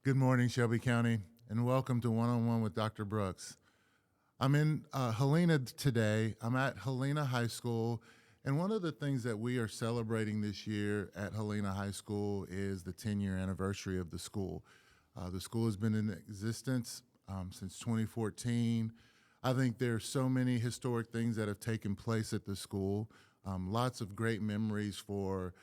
Good morning, Shelby County, and welcome to One on One with Dr. Brooks. I'm in Helena today. I'm at Helena High School, and one of the things that we are celebrating this year at Helena High School is the 10-year anniversary of the school. The school has been in existence since 2014. I think there are so many historic things that have taken place at the school. Lots of great memories for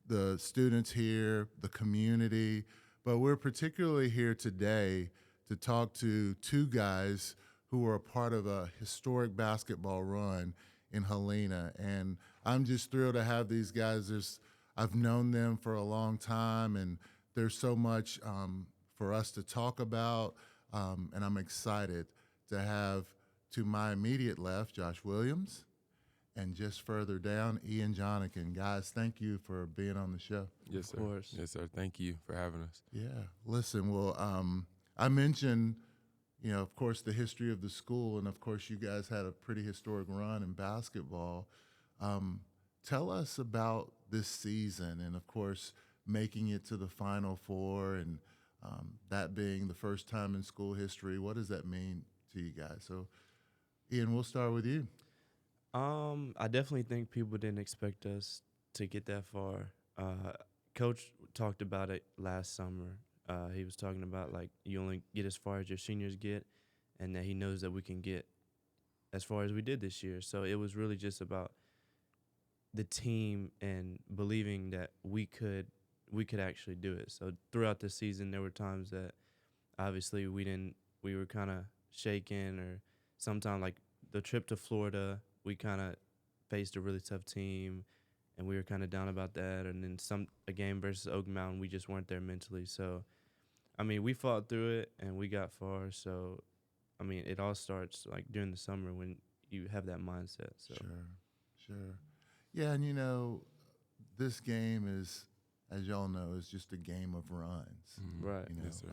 the students here, the community, but we're particularly here today to talk to two guys who were a part of a historic basketball run in Helena. And I'm just thrilled to have these guys. I've known them for a long time, and there's so much for us to talk about. And I'm excited to have to my immediate left, Josh Williams, and just further down, Ian Johnigan. Guys, thank you for being on the show. Yes, sir. Of course. Yes, sir. Thank you for having us. Yeah. Listen, well, I mentioned, of course, the history of the school, and of course, you guys had a pretty historic run in basketball. Tell us about this season, and of course, making it to the Final Four, and that being the first time in school history. What does that mean to you guys? So, Ian, we'll start with you. I definitely think people didn't expect us to get that far. Coach talked about it last summer. He was talking about like you only get as far as your seniors get, and that he knows that we can get as far as we did this year. So it was really just about the team and believing that we could actually do it. So throughout the season, there were times that obviously we were kind of shaken, or sometimes like the trip to Florida, we kind of faced a really tough team, and we were kind of down about that. And then a game versus Oak Mountain, we just weren't there mentally. So, I mean, we fought through it, and we got far. So, I mean, it all starts like during the summer when you have that mindset. So. Sure. Yeah, and this game is, as y'all know, is just a game of runs. Right. Yes, sir.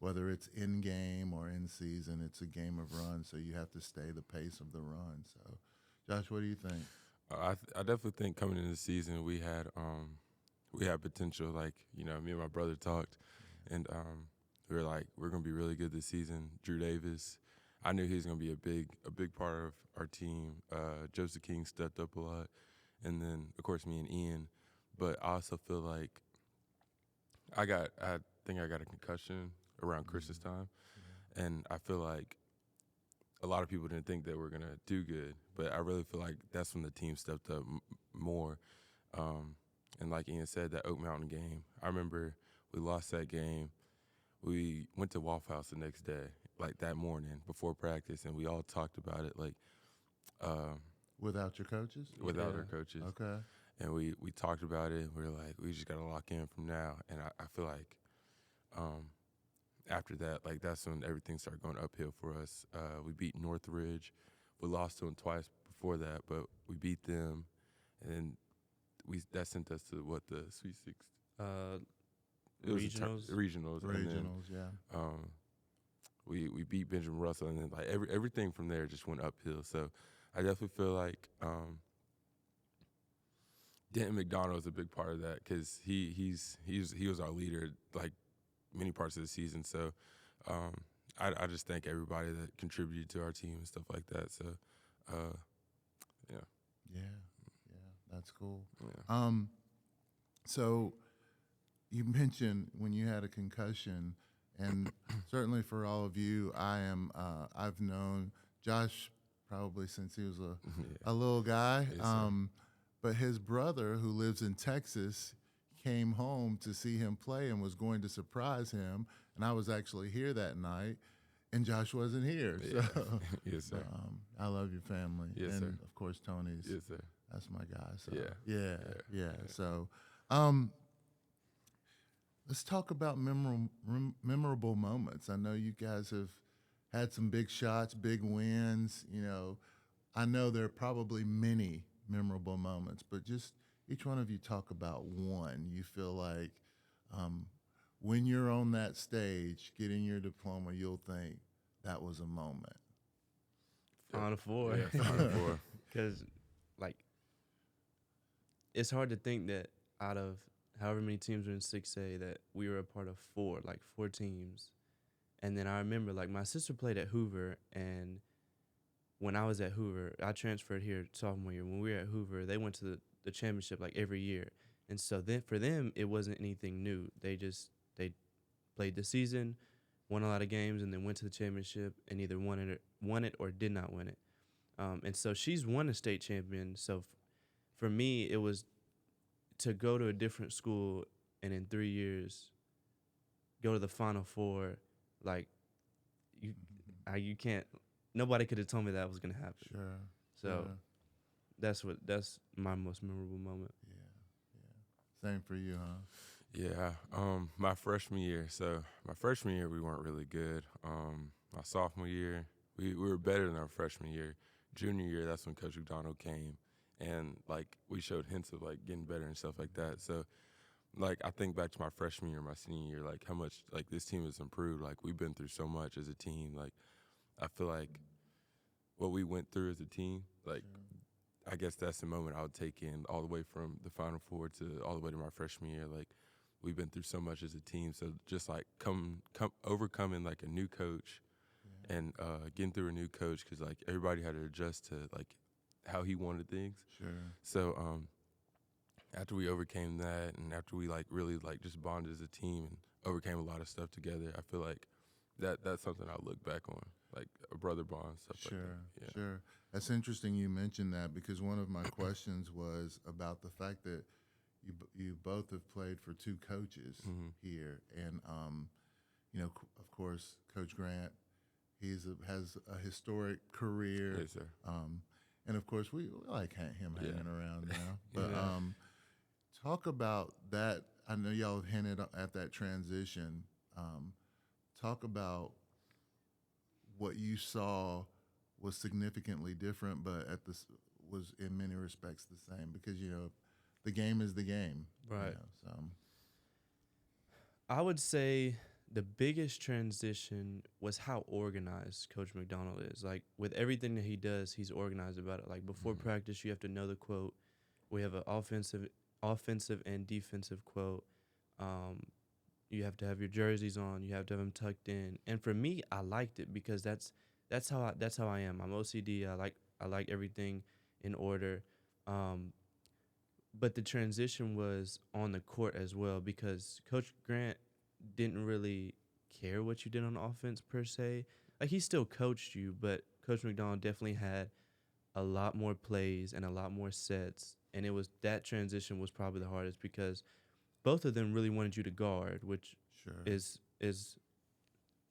Whether it's in game or in season, it's a game of runs. So you have to stay the pace of the run. So, Josh, what do you think? I definitely think coming into the season we had potential. Like me and my brother talked, and we were like, we're gonna be really good this season. Drew Davis, I knew he was gonna be a big part of our team. Joseph King stepped up a lot, and then of course me and Ian. But I also feel like I think I got a concussion around Christmas time, and I feel like a lot of people didn't think that we're gonna do good, but I really feel like that's when the team stepped up more. And like Ian said, that Oak Mountain game, I remember we lost that game. We went to Waffle House the next day, like that morning before practice, and we all talked about it, like Without your coaches? without our coaches. Okay. And we talked about it. We were like, we just gotta lock in from now. And I feel like after that, like that's when everything started going uphill for us. We beat Northridge. We lost to them twice before that, but we beat them, and then that sent us to the Sweet 16. It was Regionals. Regionals. And then, Yeah. we beat Benjamin Russell, and then like everything from there just went uphill. So I definitely feel like Denton McDonald was a big part of that because he was our leader like many parts of the season. So I just thank everybody that contributed to our team and stuff like that. So Yeah, that's cool. yeah. So you mentioned when you had a concussion, and certainly for all of you, I've known Josh probably since he was a little guy. Yes, sir. But his brother, who lives in Texas, came home to see him play and was going to surprise him. And I was actually here that night, and Josh wasn't here. Yeah. So Yes, sir. I love your family. Yes, and sir. of course, Tony's. Yes, sir. That's my guy. So Yeah. yeah. So let's talk about memorable moments. I know you guys have had some big shots, big wins. I know there are probably many memorable moments, but just each one of you talk about one you feel like when you're on that stage getting your diploma, you'll think that was a moment. Final Four. Yeah, Final Four. Because, like, it's hard to think that out of however many teams were in 6A that we were a part of four teams. And then I remember, like, my sister played at Hoover, and when I was at Hoover, I transferred here sophomore year. When we were at Hoover, they went to the championship, like, every year. And so then for them, it wasn't anything new. They played the season, won a lot of games, and then went to the championship and either won it or did not win it. And so she's won a state champion. So for me, it was to go to a different school and in 3 years go to the Final Four. Like, you can't. Nobody could have told me that was gonna happen. Sure. So that's my most memorable moment. Yeah. Same for you, huh? Yeah, my freshman year. So my freshman year, we weren't really good. My sophomore year, we were better than our freshman year. Junior year, that's when Coach McDonald came, and like we showed hints of like getting better and stuff like that. So, like I think back to my freshman year, my senior year, like how much like this team has improved. Like we've been through so much as a team. Like I feel like what we went through as a team, like. Sure. I guess that's the moment I would take in all the way from the Final Four to all the way to my freshman year. Like, we've been through so much as a team. So just like overcoming like a new coach and getting through a new coach, because like everybody had to adjust to like how he wanted things. Sure. So after we overcame that, and after we like really like just bonded as a team and overcame a lot of stuff together, I feel like that's something I'll look back on, like a brother bond, stuff like that. Yeah. Sure. That's interesting you mentioned that, because one of my questions was about the fact that you both have played for two coaches here, and of course, Coach Grant, has a historic career. Yes, sir. And of course, we like him hanging around now. But Yeah. talk about that. I know y'all hinted at that transition. Talk about what you saw was significantly different, but was in many respects the same, because the game is the game, Right. So I would say the biggest transition was how organized Coach McDonald is. Like, with everything that he does, he's organized about it. Like, before practice, you have to know the quote. We have an offensive and defensive quote. You have to have your jerseys on. You have to have them tucked in. And for me, I liked it because that's how I am. I'm OCD. I like everything in order. But the transition was on the court as well, because Coach Grant didn't really care what you did on offense per se. Like, he still coached you, but Coach McDonald definitely had a lot more plays and a lot more sets. And that transition was probably the hardest, because both of them really wanted you to guard, which is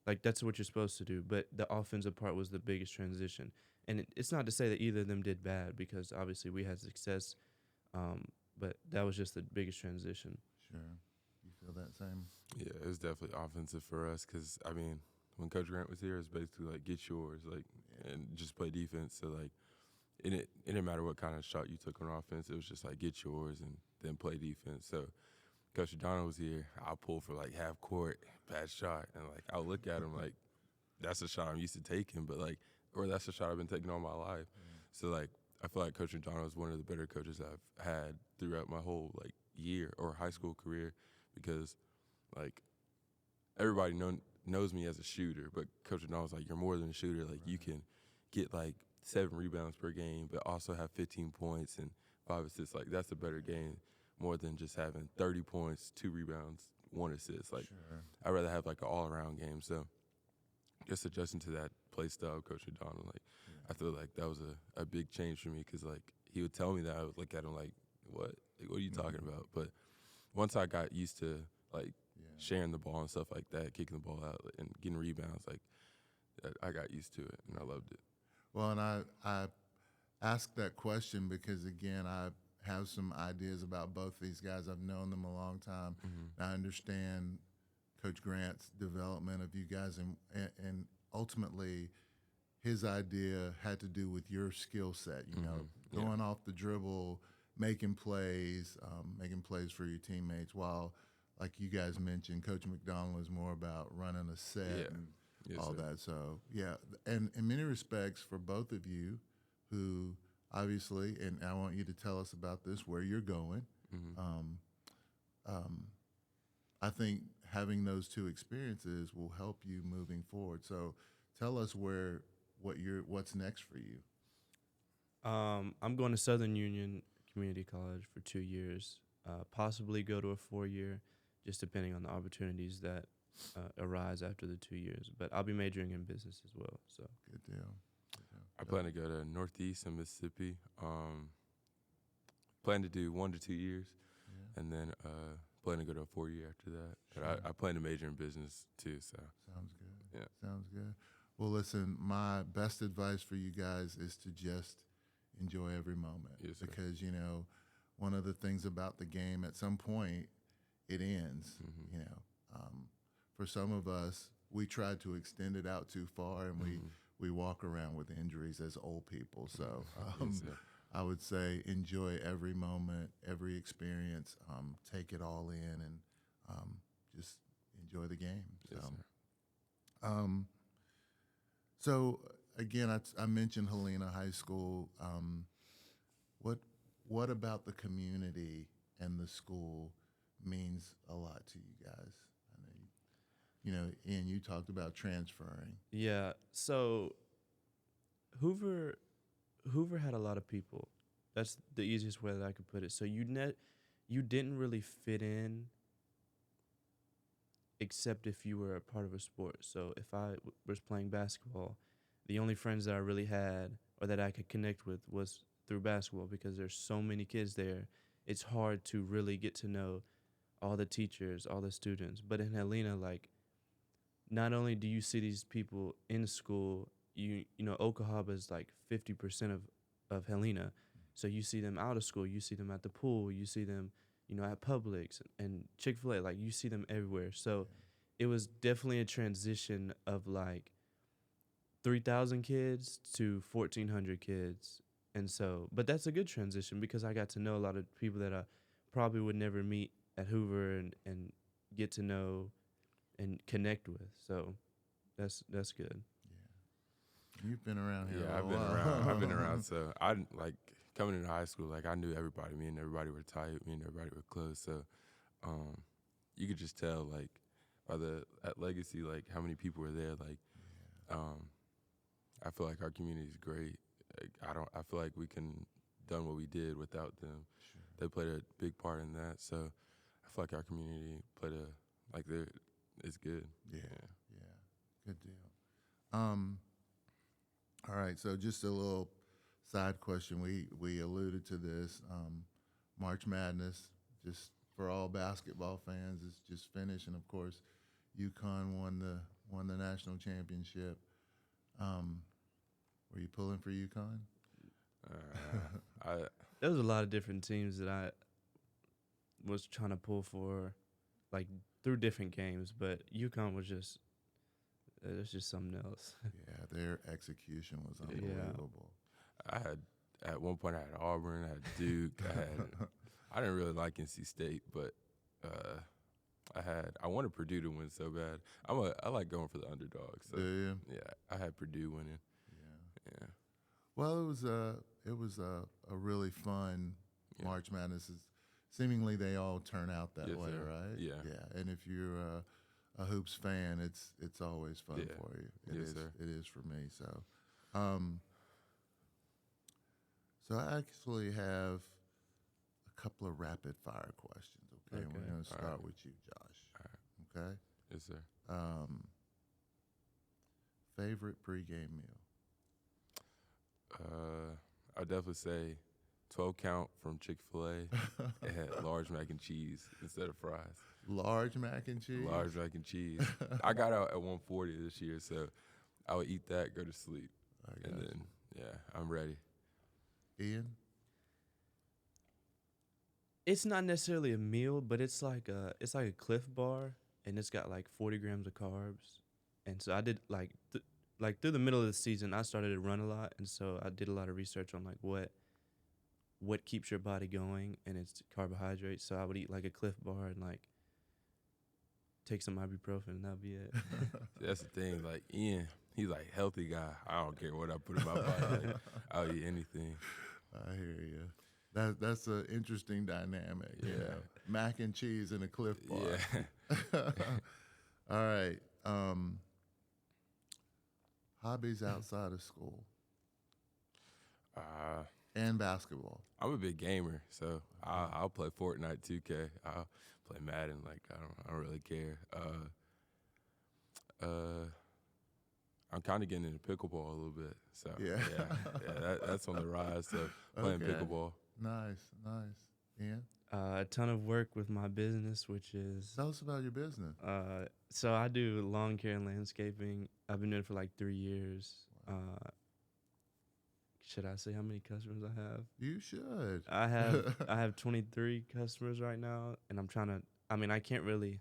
like, that's what you're supposed to do. But the offensive part was the biggest transition. And it's not to say that either of them did bad, because obviously we had success. But that was just the biggest transition. Sure. You feel that same? Yeah, it was definitely offensive for us, because, I mean, when Coach Grant was here, it was basically like, get yours, like, and just play defense. So, like, it didn't matter what kind of shot you took on offense. It was just like, get yours and then play defense. So Coach O'Donnell was here. I'll pull for like half court, bad shot. And like, I'll look at him like, that's a shot I'm used to taking, but like, or that's a shot I've been taking all my life. So like, I feel like Coach O'Donnell is one of the better coaches I've had throughout my whole like year or high school career, because like everybody knows me as a shooter, but Coach O'Donnell's like, you're more than a shooter. Like, you can get like 7 rebounds per game, but also have 15 points and 5 assists. Like, that's a better game, more than just having 30 points, 2 rebounds, 1 assist. Like, I'd rather have like an all-around game. So just adjusting to that play style of Coach O'Donnell, like, I feel like that was a big change for me, because like, he would tell me that, I would look at him like, what? Like, what are you talking about? But once I got used to like sharing the ball and stuff like that, kicking the ball out and getting rebounds, like, I got used to it and I loved it. Well, and I asked that question because, again, I have some ideas about both these guys. I've known them a long time. I understand Coach Grant's development of you guys, and ultimately his idea had to do with your skill set, going off the dribble, making plays for your teammates, while, like you guys mentioned, Coach McDonald is more about running a set and all that. So, and in many respects, for both of you, who obviously, and I want you to tell us about this, where you're going. I think having those two experiences will help you moving forward. So tell us what's next for you. I'm going to Southern Union Community College for 2 years, possibly go to a 4-year, just depending on the opportunities that arise after the 2 years. But I'll be majoring in business as well. So Good deal. Good deal. I plan to go to Northeast in Mississippi. Plan to do 1 to 2 years, Yeah. and then plan to go to a 4-year after that. Sure. But I plan to major in business too. So Sounds good. Yeah. Sounds good. Well, listen, my best advice for you guys is to just enjoy every moment. Yes, sir. Because, one of the things about the game, at some point, it ends. Mm-hmm. For some of us, we try to extend it out too far, and we walk around with injuries as old people. So Yes, sir. I would say enjoy every moment, every experience, take it all in, and just enjoy the game. Yes, So, sir. So again, I mentioned Helena High School. What about the community and the school means a lot to you guys? I know, Ian, you talked about transferring. yeah, so Hoover had a lot of people. That's the easiest way that I could put it. So you didn't really fit in except if you were a part of a sport. So if I was playing basketball, the only friends that I really had or that I could connect with was through basketball, because there's so many kids there. It's hard to really get to know all the teachers, all the students. But in Helena, like, not only do you see these people in school, you know, Okahaba is like 50% of Helena. So you see them out of school, you see them at the pool, you see them, at Publix and Chick-fil-A, like you see them everywhere. So it was definitely a transition of like 3,000 kids to 1,400 kids. And so, but that's a good transition because I got to know a lot of people that I probably would never meet at Hoover and get to know and connect with. So that's good. Yeah. You've been around here. Yeah, a I've been while. around. I've been around. So I like coming into high school. Like I knew everybody. Me and everybody were tight. Me and everybody were close. So you could just tell like at Legacy, like how many people were there. Like I feel like our community is great. Like, I feel like we couldn't done what we did without them. Sure. They played a big part in that. So I feel like our community played it's good. Yeah. Good deal. All right, so just a little side question. We alluded to this. March Madness, just for all basketball fans, is just finished, and of course, UConn won the national championship. Were you pulling for UConn? There was a lot of different teams that I was trying to pull for, like through different games, but UConn was just something else. Yeah, their execution was unbelievable. At one point I had Auburn, I had Duke, I didn't really like NC State, but I wanted Purdue to win so bad. I like going for the underdog. So Do you? yeah, I had Purdue winning. Yeah. Well, it was a really fun March Madness. Seemingly they all turn out that way, sir. right? Yeah. Yeah. And if you're a hoops fan, it's always fun for you. Yes, sir. It is for me. So, so I actually have a couple of rapid fire questions. Okay, Okay. we're going to start right. with you, Josh. All right. Okay. Yes, sir. Favorite pregame meal? I'd definitely say 12 count from Chick-fil-A. It had large mac and cheese instead of fries. Large mac and cheese? Large mac and cheese. I got out at 140 this year, so I would eat that, go to sleep, and then I'm ready. Ian? It's not necessarily a meal, but it's like a Cliff Bar, and it's got like 40 grams of carbs. And so I did like through the middle of the season, I started to run a lot, and so I did a lot of research on like what keeps your body going, and it's carbohydrates. So I would eat like a Cliff Bar and like take some ibuprofen, and that'd be it. That's the thing. Like Ian, he's like healthy guy. I don't care what I put in my body. Like, I'll eat anything. I hear you. That's an interesting dynamic. Yeah. Yeah, mac and cheese in a Cliff Bar. Yeah. All right. Hobbies outside of school uh, and basketball. I'm a big gamer, so I'll play Fortnite, 2K. I'll play Madden. Like I don't really care. I'm kind of getting into pickleball a little bit. So Yeah. that's on the rise. So playing Okay. pickleball. Nice. Ian, A ton of work with my business, which is tell us about your business. so I do lawn care and landscaping. I've been doing it for like 3 years. Should I say how many customers I have? You should. I have 23 customers right now, and I'm trying to. I mean, I can't really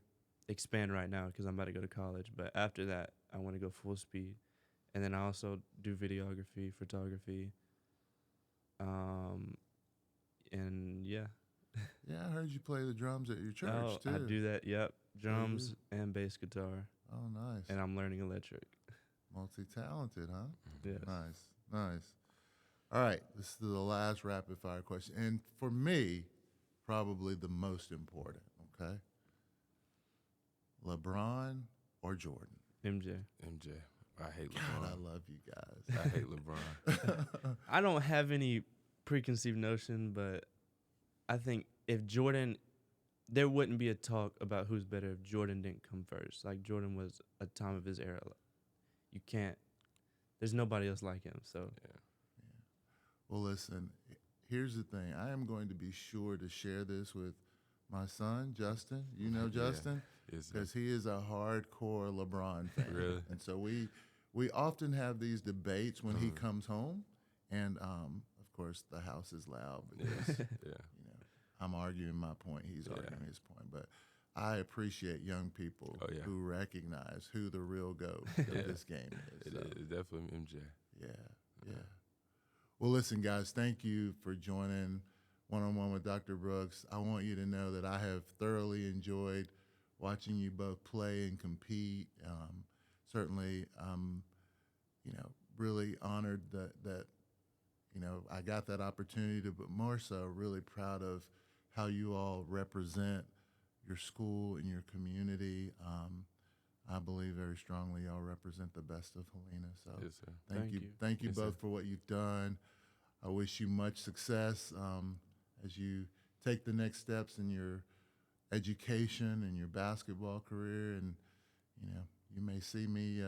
expand right now because I'm about to go to college. But after that, I want to go full speed, and then I also do videography, photography. And yeah. Yeah, I heard you play the drums at your church Oh, too. I do that. Yep, drums and bass guitar, Oh, nice. and I'm learning electric. Multi-talented, huh? Yes. Nice. All right, this is the last rapid fire question, and for me, probably the most important. Okay, LeBron or Jordan? MJ. MJ. I hate God, LeBron. I love you guys. I hate LeBron. I don't have any preconceived notion, but I think if Jordan, there wouldn't be a talk about who's better if Jordan didn't come first. Like Jordan was a time of his era. You can't. There's nobody else like him. So Well, listen, here's the thing. I am going to be sure to share this with my son, Justin. You know Yeah. Justin? Yes, sir. Because he is a hardcore LeBron fan. Really? And so we often have these debates when he comes home. And, of course, the house is loud because, Yeah. you know, I'm arguing my point. He's arguing his point. But I appreciate young people Oh, yeah. who recognize who the real GOAT of Yeah. this game is. It So, is definitely MJ. yeah. Well, listen, guys, thank you for joining One-on-One with Dr. Brooks. I want you to know that I have thoroughly enjoyed watching you both play and compete. Certainly, you know, really honored that you know, I got that opportunity to, but more so, really proud of how you all represent your school and your community. I believe very strongly y'all represent the best of Helena. So Yes, sir. thank you Thank you. Yes, both sir. for what you've done. I wish you much success as you take the next steps in your education and your basketball career. And you know, you may see me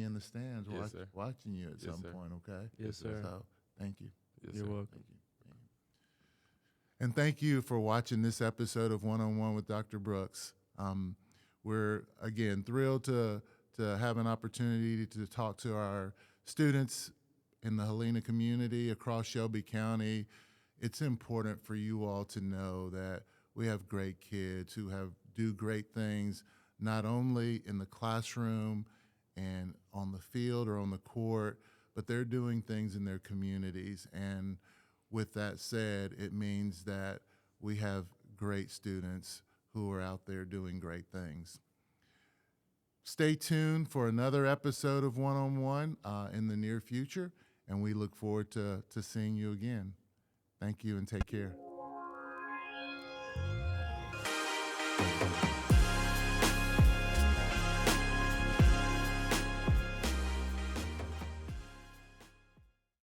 in the stands Yes, sir. watching you at Yes, some sir. point. Okay. Yes, sir. So thank you. Yes, You're sir. welcome. Thank you. And thank you for watching this episode of One-on-One with Dr. Brooks. We're, again, thrilled to have an opportunity to talk to our students in the Helena community across Shelby County. It's important for you all to know that we have great kids who do great things, not only in the classroom and on the field or on the court, but they're doing things in their communities. And with that said, it means that we have great students who are out there doing great things. Stay tuned for another episode of One-on-One in the near future, and we look forward to seeing you again. Thank you and take care.